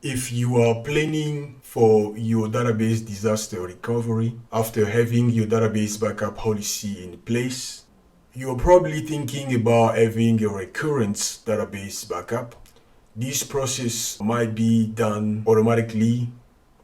If you are planning for your database disaster recovery after having your database backup policy in place, you're probably thinking about having a recurrent database backup. This process might be done automatically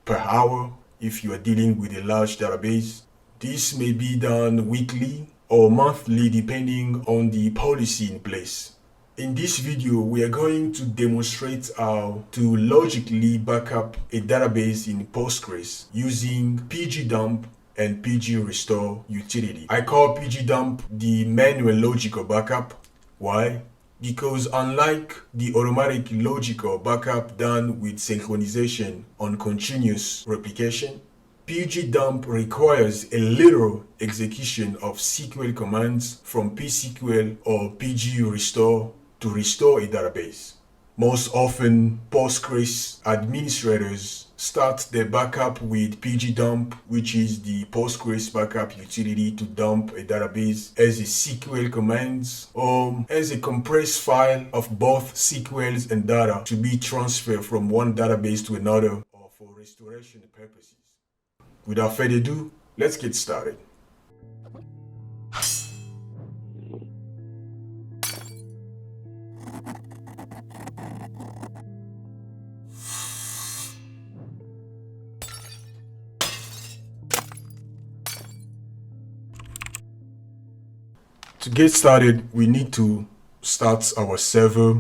per hour if you are dealing with a large database. This may be done weekly or monthly depending on the policy in place. In this video, we are going to demonstrate how to logically backup a database in Postgres using pgdump and pgrestore utility. I call pgdump the manual logical backup. Why? Because unlike the automatic logical backup done with synchronization on continuous replication, pgdump requires a literal execution of SQL commands from psql or pgrestore to restore a database. Most often, Postgres administrators start their backup with pgdump, which is the Postgres backup utility to dump a database as a SQL commands or as a compressed file of both SQLs and data to be transferred from one database to another or for restoration purposes. Without further ado, let's get started. To get started, we need to start our server.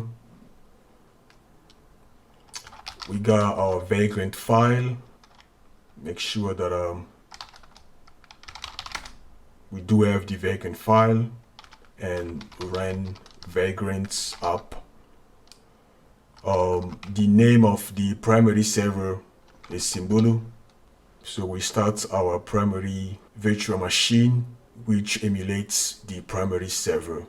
We got our Vagrant file. Make sure that we do have the Vagrant file and run Vagrant up. The name of the primary server is Symbolo. So we start our primary virtual machine, which emulates the primary server.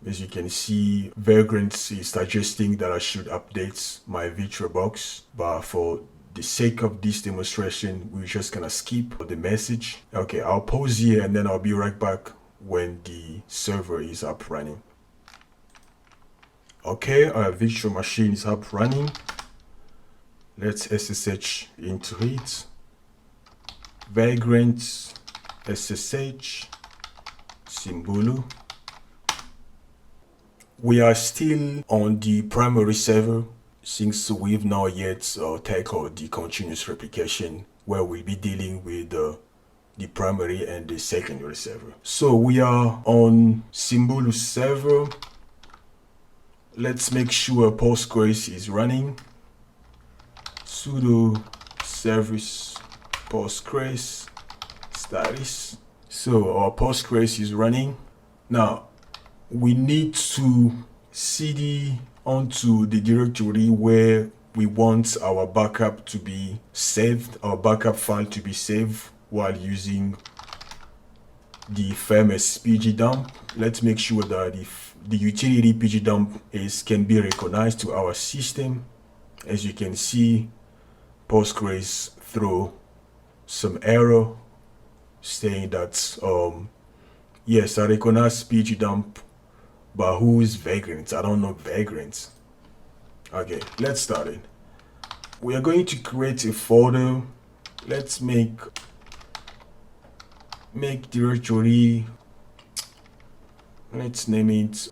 As you can see, Vagrant is suggesting that I should update my VirtualBox, but for the sake of this demonstration, we're just gonna skip the message. Okay, I'll pause here and then I'll be right back when the server is up running. Okay, our virtual machine is up running. Let's SSH into it. Vagrant SSH Symbolo. We are still on the primary server since we've not yet tackled the continuous replication where we'll be dealing with the primary and the secondary server. So we are on Symbolo server. Let's make sure Postgres is running. Sudo service Postgres status. So our Postgres is running. Now we need to cd onto the directory where we want our backup to be saved, our backup file to be saved while using the famous pgdump. Let's make sure that if the utility pgdump can be recognized to our system. As you can see, Postgres throw some error saying that yes, I recognize pgdump, but who is Vagrant? I don't know Vagrant. Okay, let's start it. We are going to create a folder. Let's make directory. Let's name it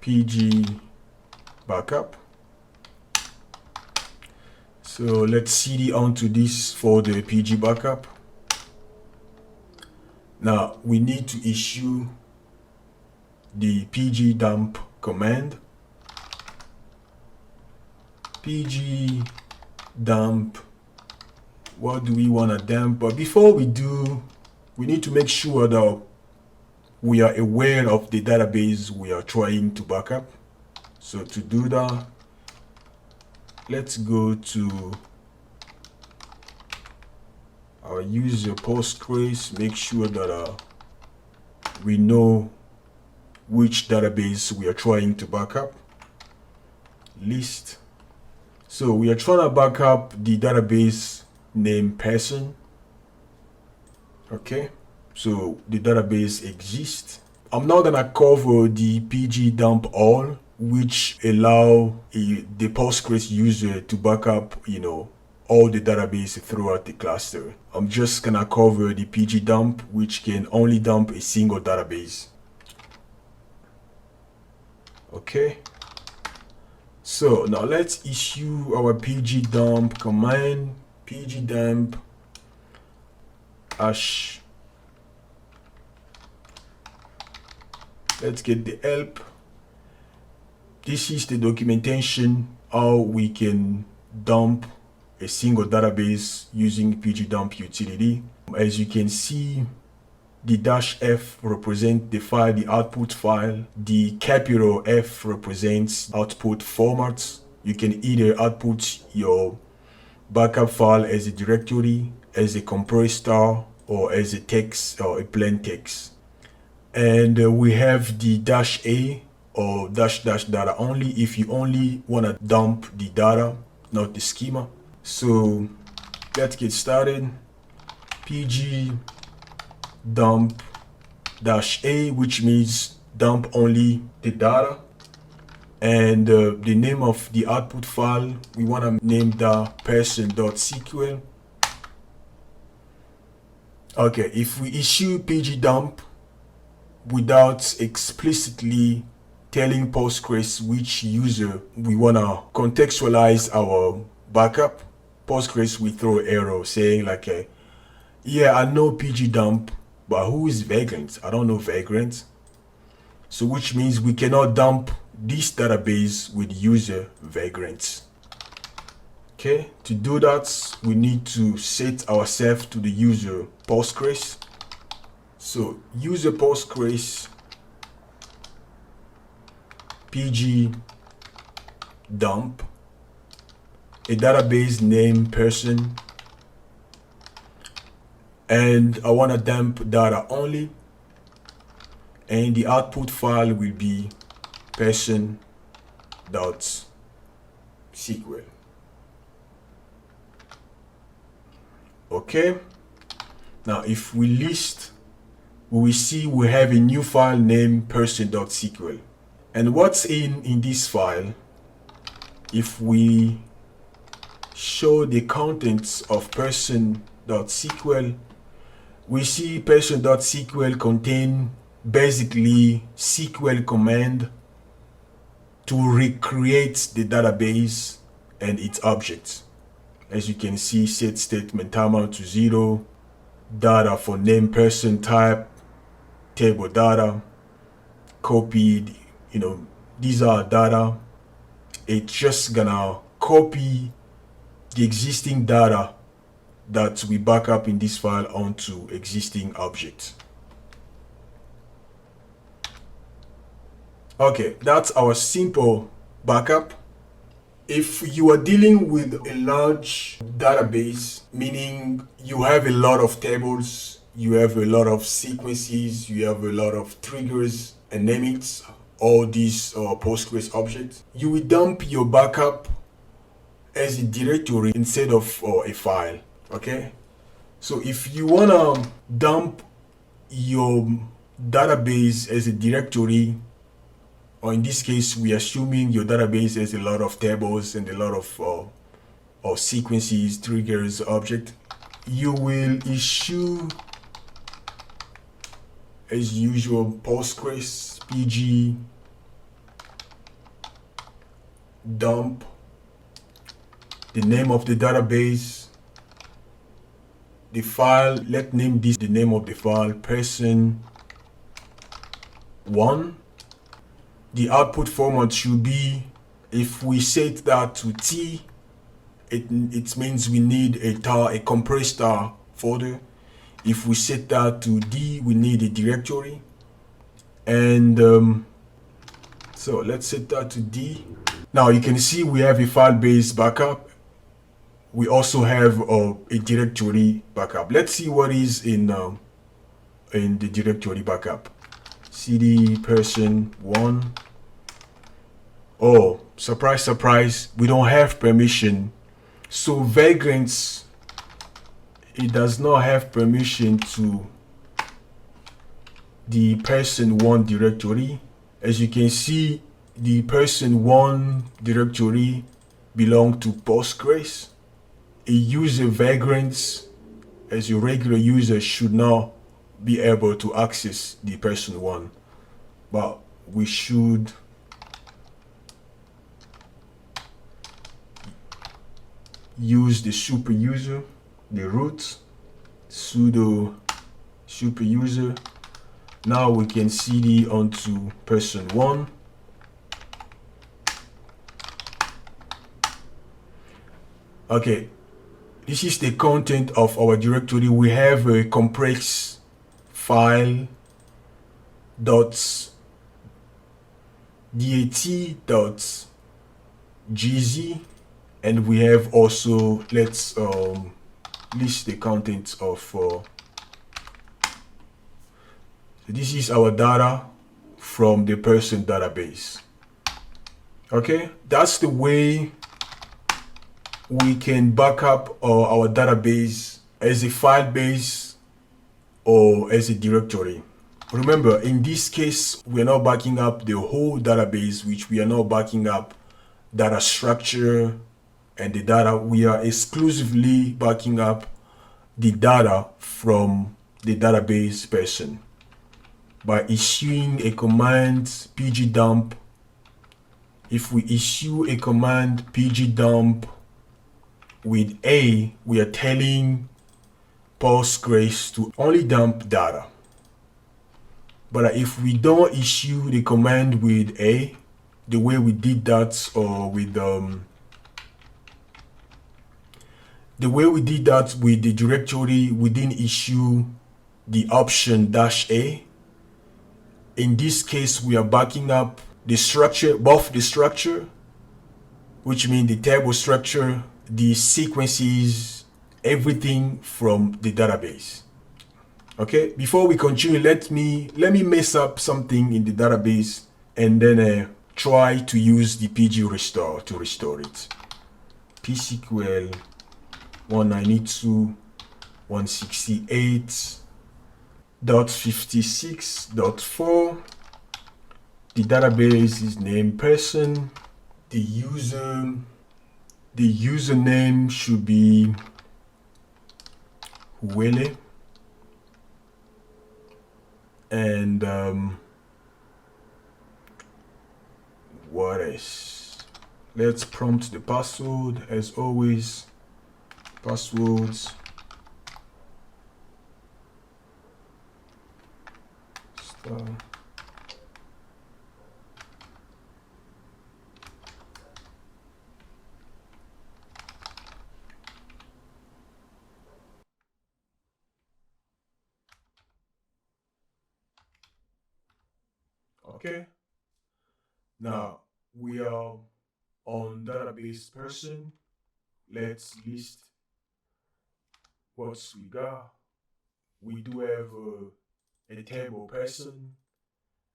pg backup. So let's cd onto this folder pg backup. Now we need to issue the pgdump command. Pgdump, what do we want to dump? But before we do, we need to make sure that we are aware of the database we are trying to backup. So to do that, let's go to our user Postgres. Make sure that we know which database we are trying to backup. List. So we are trying to backup the database name person. Okay, so the database exists. I'm not gonna cover the pgdump all, which allow the Postgres user to back up, all the database throughout the cluster. I'm just gonna cover the pg dump, which can only dump a single database. Okay. So now let's issue our pg dump command, pg dump hash. Let's get the help. This is the documentation how we can dump a single database using pg dump utility. As you can see, the -f represents the file, the output file. The capital F represents output formats. You can either output your backup file as a directory, as a compressed star, or as a text or a plain text. And we have the -a or --data only if you only want to dump the data, not the schema. So let's get started. pg dump -a, which means dump only the data, and the name of the output file, we want to name that person.sql. Okay, if we issue pg dump without explicitly telling Postgres which user we want to contextualize our backup, Postgres will throw an error saying like, yeah, I know pg dump, but who is Vagrant? I don't know Vagrant. So which means we cannot dump this database with user Vagrant. Okay, to do that, we need to set ourselves to the user Postgres. So user Postgres pg dump a database name person, and I want to dump data only, and the output file will be person.sql. Okay, now if we list, we will see we have a new file named person.sql. And what's in this file, if we show the contents of person.sql, we see person.sql contain basically SQL command to recreate the database and its objects. As you can see, set statement timeout to 0, data for name person type, table data, copied, these are data. It's just gonna copy the existing data that we back up in this file onto existing objects. Okay, that's our simple backup. If you are dealing with a large database, meaning you have a lot of tables, you have a lot of sequences, you have a lot of triggers and namings, all these Postgres objects, you will dump your backup as a directory instead of a file. Okay, so if you want to dump your database as a directory, or in this case we are assuming your database has a lot of tables and a lot of sequences, triggers, object, you will issue as usual Postgres pg dump the name of the database, the file, let's name this the name of the file, person1. The output format should be, if we set that to T, it means we need a compressed tar folder. If we set that to D, we need a directory. And so let's set that to D. Now you can see we have a file-based backup. We also have a directory backup. Let's see what is in the directory backup. cd person1. Oh, surprise, surprise, we don't have permission. So Vagrants, it does not have permission to the person1 directory. As you can see, the person1 directory belong to Postgres. A user vagrant, as a regular user, should not be able to access the person1, but we should use the super user, the root sudo super user. Now we can cd onto person1. Okay, this is the content of our directory. We have a complex file .dat.gz, and we have also, let's list the contents of so this is our data from the person database. Okay, that's the way we can back up our database as a file base or as a directory. Remember, in this case, we are not backing up the whole database, which we are not backing up data structure and the data. We are exclusively backing up the data from the database person by issuing a command pgdump. If we issue a command pgdump with A, we are telling Postgres to only dump data. But if we don't issue the command with A, the way we did that, or with the way we did that with the directory, we didn't issue the option -A. In this case, we are backing up the structure, both the structure, which means the table structure, the sequences, everything from the database. Okay, before we continue, let me mess up something in the database and then try to use the pg restore to restore it. psql 192.168.56.4. the database is named person. The username should be Huele, and what else? Let's prompt the password as always. Passwords star. Okay, now we are on database person. Let's list what we got. We do have a table person,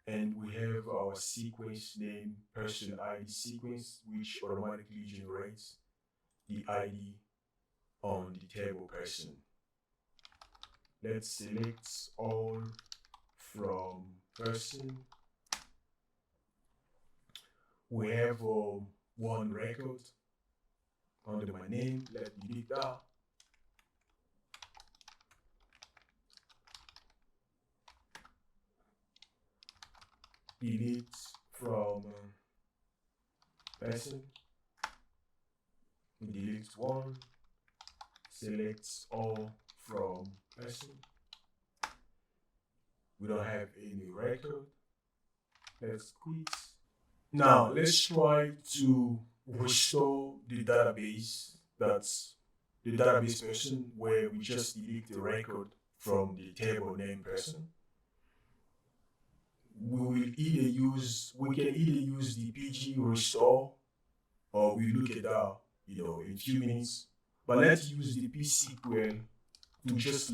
and we have our sequence name person ID sequence, which automatically generates the ID on the table person. Let's select all from person. We have one record under my name. Let me delete that. Delete from person. Delete one. Select all from person. We don't have any record. Let's quit. Now let's try to restore the database. That's the database person where we just delete the record from the table name person. We can either use the pg restore, or we look at that, in a few minutes. But let's use the psql to just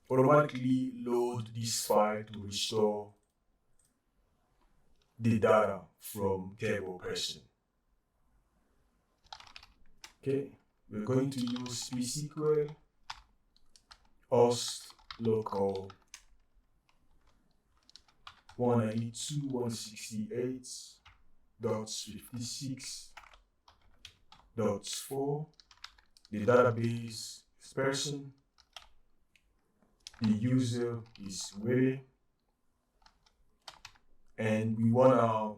automatically load this file to restore the data from table person. Okay, we're going to use psql host local 192.168.56.4. The database is person. The user is Willie. And we want to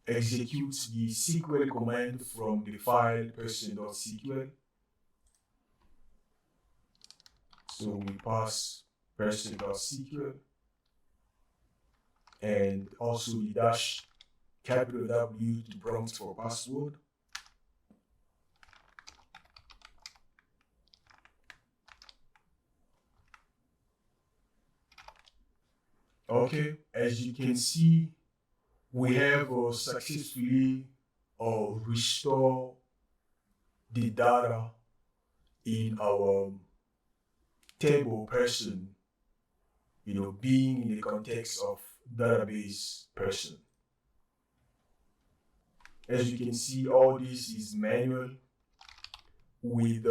execute the SQL command from the file person.sql. So we pass person.sql and also the dash capital W to prompt for password. Okay, as you can see, we have successfully restore the data in our table person, being in the context of database person. As you can see, all this is manual. With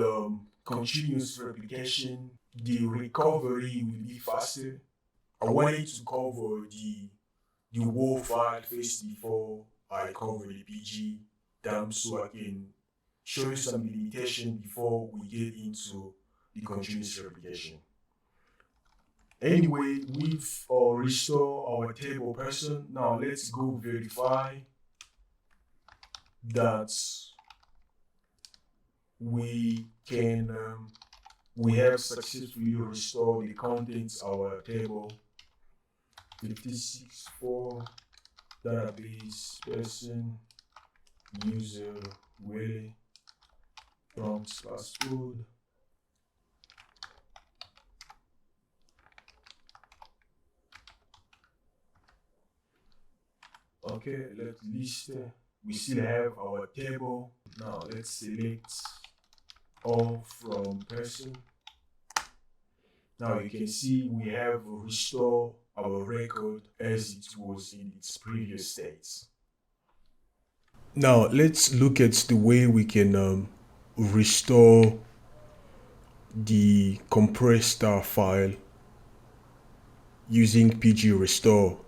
continuous replication, the recovery will be faster. I wanted to cover the whole file first before I cover the PG dump, so I can show you some limitation before we get into the continuous replication. Anyway, we've restored our table person. Now let's go verify that we have successfully restored the contents of our table 56.4 database person user Willie prompts password. Okay, let's list. We still have our table. Now let's select all from person. Now you can see we have restored our record as it was in its previous states. Now let's look at the way we can restore the compressed star file using PG restore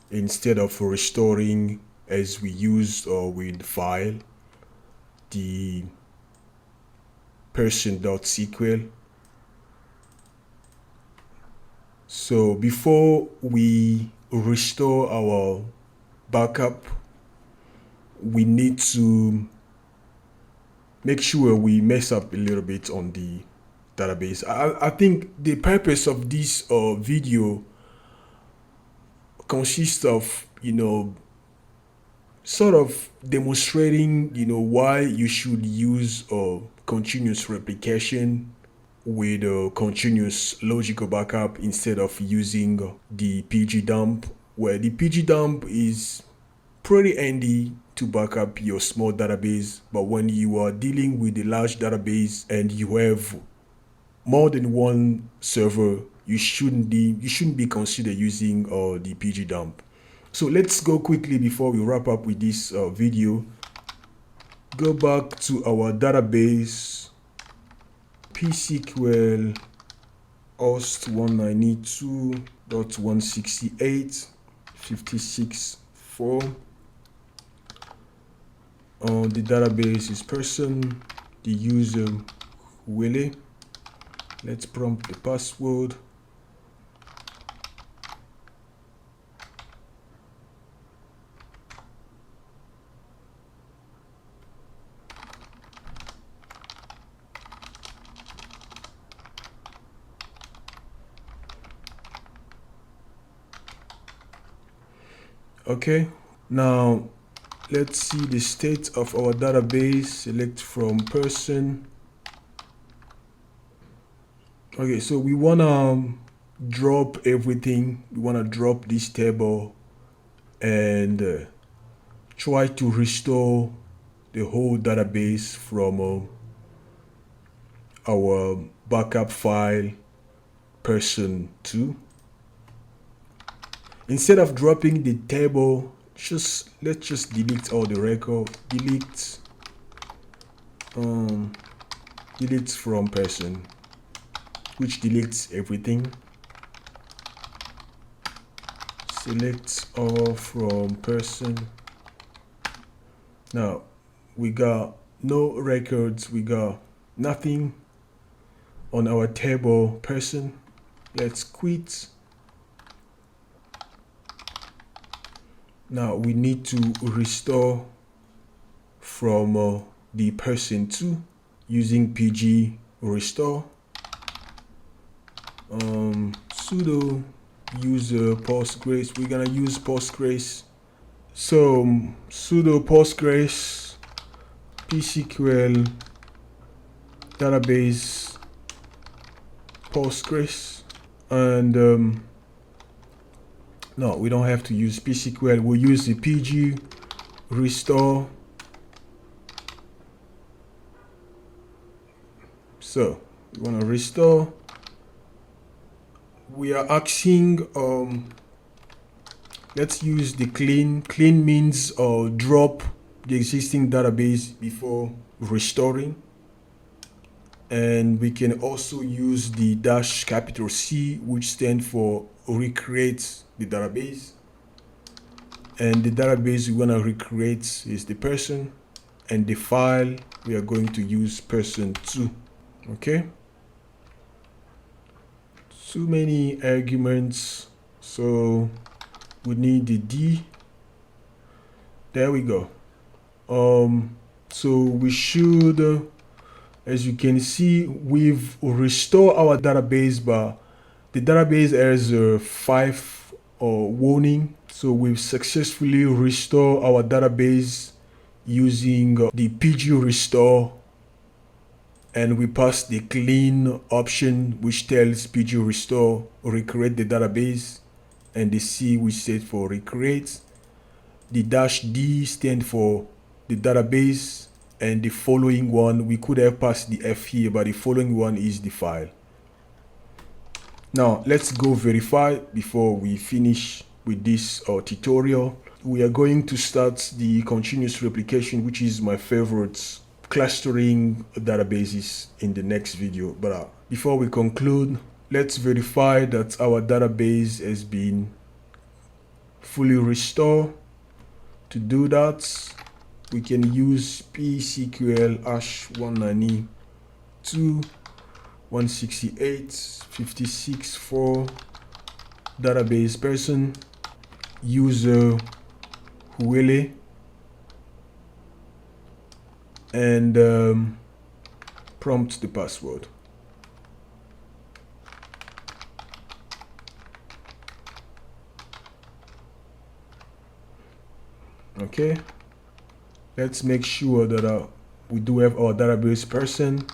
instead of restoring as we used with file the person.sql. So before we restore our backup, we need to make sure we mess up a little bit on the database. I think the purpose of this video consists of, sort of demonstrating, why you should use continuous replication with a continuous logical backup instead of using the PG dump, where the PG dump is pretty handy to back up your small database, but when you are dealing with a large database and you have more than one server, you shouldn't be considered using the PG dump. So let's go quickly before we wrap up with this video. Go back to our database, psql host 192.168.56.4. The database is person, the user Willie. Let's prompt the password. Okay, now let's see the state of our database. Select from person. Okay, so we want to drop everything. We want to drop this table and try to restore the whole database from our backup file person 2. Instead of dropping the table, let's just delete all the record. Delete from person, which deletes everything. select all from person. Now we got no records, we got nothing on our table person. Let's quit. Now we need to restore from the person 2 using pg restore. Sudo user Postgres. We're gonna use Postgres. So sudo Postgres psql database Postgres, and no, we don't have to use psql. We'll use the pg restore. So we want to restore. We are asking, let's use the clean. Clean means drop the existing database before restoring. And we can also use the -C, which stands for recreate the database. And the database we want to recreate is the person, and the file we are going to use person2. Okay, too many arguments, so we need the D. There we go. So we should, as you can see, we've restored our database, but the database has a 5 warning. So we've successfully restored our database using the pg restore, and we pass the clean option, which tells pg restore recreate the database, and the C, which stands for recreate. The -D stands for the database, and the following one, we could have passed the F here, but the following one is the file. Now let's go verify before we finish with this tutorial. We are going to start the continuous replication, which is my favorite clustering databases, in the next video. But before we conclude, let's verify that our database has been fully restored. To do that, we can use psql #192.168.56.4 database person user Huele, and prompt the password. Okay, let's make sure that we do have our database person.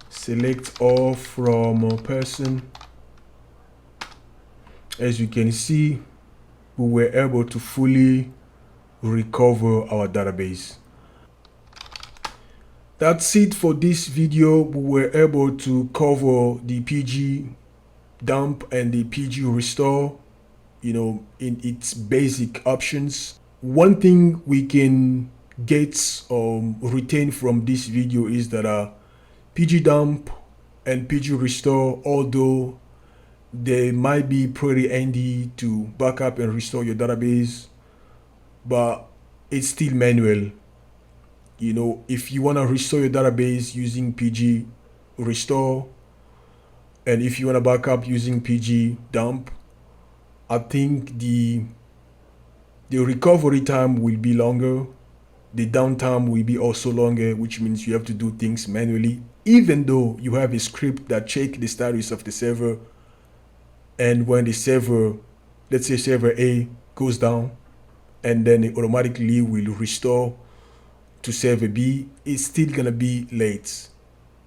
Select all from person. As you can see, we were able to fully recover our database. That's it for this video. We were able to cover the pg dump and the pg restore, in its basic options. One thing we can get retain from this video is that pg dump and pg restore, although they might be pretty handy to back up and restore your database, but it's still manual. If you want to restore your database using pg restore, and if you want to back up using pg dump, I think the recovery time will be longer. The downtime will be also longer, which means you have to do things manually, even though you have a script that checks the status of the server, and when the server, let's say server A, goes down, and then it automatically will restore to server B, it's still gonna be late.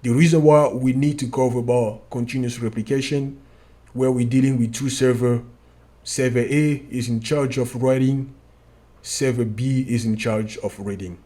The reason why we need to cover about continuous replication, where we're dealing with two servers, server A is in charge of writing, server B is in charge of reading.